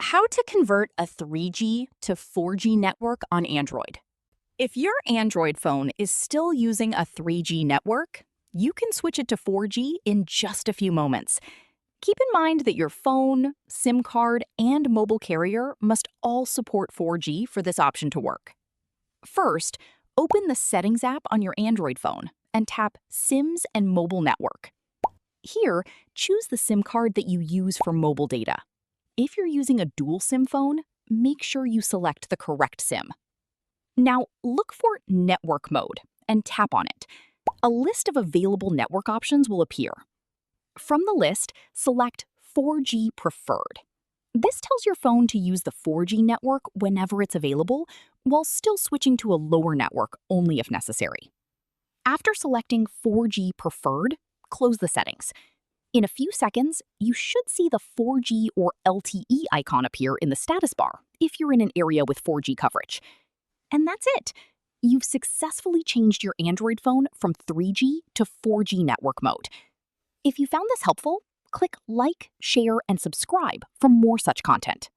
How to convert a 3G to 4G network on Android. If your Android phone is still using a 3G network, you can switch it to 4G in just a few moments. Keep in mind that your phone, SIM card, and mobile carrier must all support 4G for this option to work. First, open the Settings app on your Android phone and tap SIMs and Mobile Network. Here, choose the SIM card that you use for mobile data. If you're using a dual SIM phone, make sure you select the correct SIM. Now, look for Network Mode and tap on it. A list of available network options will appear. From the list, select 4G Preferred. This tells your phone to use the 4G network whenever it's available, while still switching to a lower network only if necessary. After selecting 4G Preferred, close the settings. In a few seconds, you should see the 4G or LTE icon appear in the status bar if you're in an area with 4G coverage. And that's it. You've successfully changed your Android phone from 3G to 4G network mode. If you found this helpful, click like, share, and subscribe for more such content.